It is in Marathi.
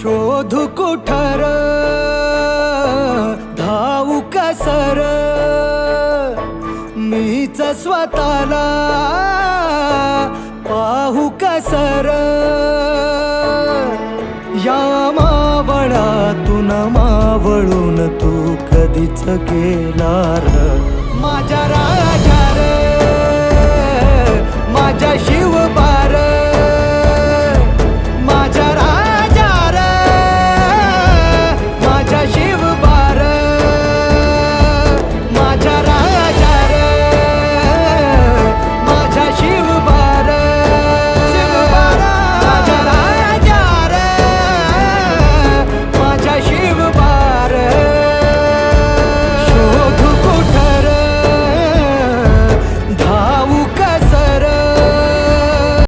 शोधू कुठर धावू कसर मीच स्वतःला पाहू कसर या मावळातून मावळून तू कधीच गेला र माझ्या राजा रे